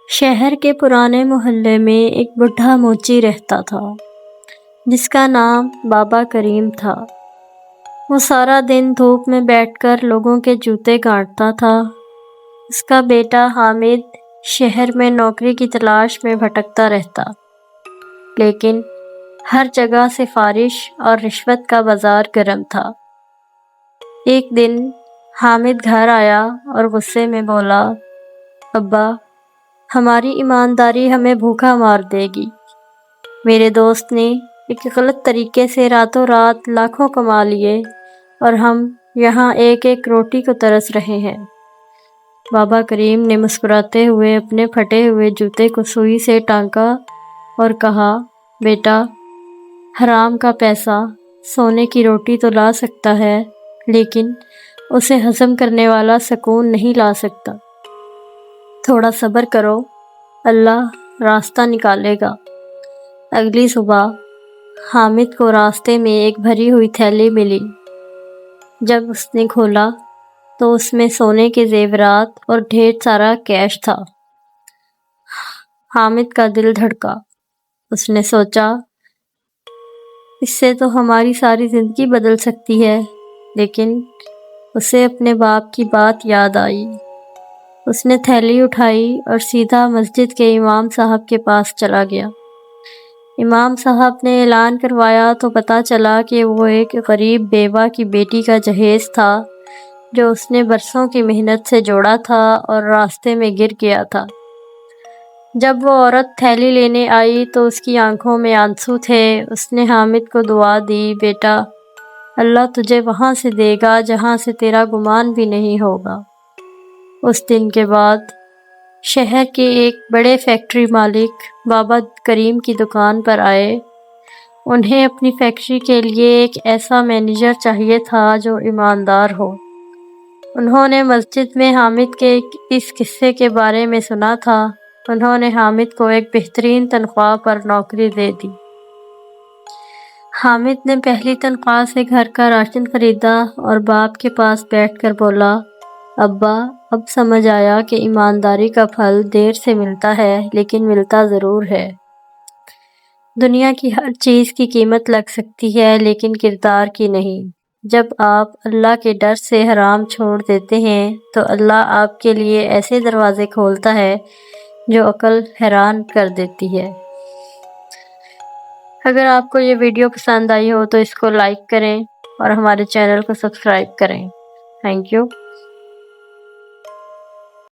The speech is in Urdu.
شہر کے پرانے محلے میں ایک بڈھا موچی رہتا تھا جس کا نام بابا کریم تھا۔ وہ سارا دن دھوپ میں بیٹھ کر لوگوں کے جوتے گانٹتا تھا۔ اس کا بیٹا حامد شہر میں نوکری کی تلاش میں بھٹکتا رہتا، لیکن ہر جگہ سفارش اور رشوت کا بازار گرم تھا۔ ایک دن حامد گھر آیا اور غصے میں بولا، ابا، ہماری ایمانداری ہمیں بھوکا مار دے گی۔ میرے دوست نے ایک غلط طریقے سے راتوں رات لاکھوں کما لیے اور ہم یہاں ایک ایک روٹی کو ترس رہے ہیں۔ بابا کریم نے مسکراتے ہوئے اپنے پھٹے ہوئے جوتے کو سوئی سے ٹانکا اور کہا، بیٹا، حرام کا پیسہ سونے کی روٹی تو لا سکتا ہے، لیکن اسے ہضم کرنے والا سکون نہیں لا سکتا۔ تھوڑا صبر کرو، اللہ راستہ نکالے گا۔ اگلی صبح حامد کو راستے میں ایک بھری ہوئی تھیلی ملی۔ جب اس نے کھولا تو اس میں سونے کے زیورات اور ڈھیر سارا کیش تھا۔ حامد کا دل دھڑکا۔ اس نے سوچا، اس سے تو ہماری ساری زندگی بدل سکتی ہے، لیکن اسے اپنے باپ کی بات یاد آئی۔ اس نے تھیلی اٹھائی اور سیدھا مسجد کے امام صاحب کے پاس چلا گیا۔ امام صاحب نے اعلان کروایا تو پتہ چلا کہ وہ ایک غریب بیوہ کی بیٹی کا جہیز تھا جو اس نے برسوں کی محنت سے جوڑا تھا اور راستے میں گر گیا تھا۔ جب وہ عورت تھیلی لینے آئی تو اس کی آنکھوں میں آنسو تھے۔ اس نے حامد کو دعا دی، بیٹا، اللہ تجھے وہاں سے دے گا جہاں سے تیرا گمان بھی نہیں ہوگا۔ اس دن کے بعد شہر کے ایک بڑے فیکٹری مالک بابا کریم کی دکان پر آئے۔ انہیں اپنی فیکٹری کے لیے ایک ایسا مینیجر چاہیے تھا جو ایماندار ہو۔ انہوں نے مسجد میں حامد کے اس قصے کے بارے میں سنا تھا۔ انہوں نے حامد کو ایک بہترین تنخواہ پر نوکری دے دی۔ حامد نے پہلی تنخواہ سے گھر کا راشن خریدا اور باپ کے پاس بیٹھ کر بولا، ابا، اب سمجھ آیا کہ ایمانداری کا پھل دیر سے ملتا ہے، لیکن ملتا ضرور ہے۔ دنیا کی ہر چیز کی قیمت لگ سکتی ہے، لیکن کردار کی نہیں۔ جب آپ اللہ کے ڈر سے حرام چھوڑ دیتے ہیں تو اللہ آپ کے لیے ایسے دروازے کھولتا ہے جو عقل حیران کر دیتی ہے۔ اگر آپ کو یہ ویڈیو پسند آئی ہو تو اس کو لائک کریں اور ہمارے چینل کو سبسکرائب کریں۔ Thank you.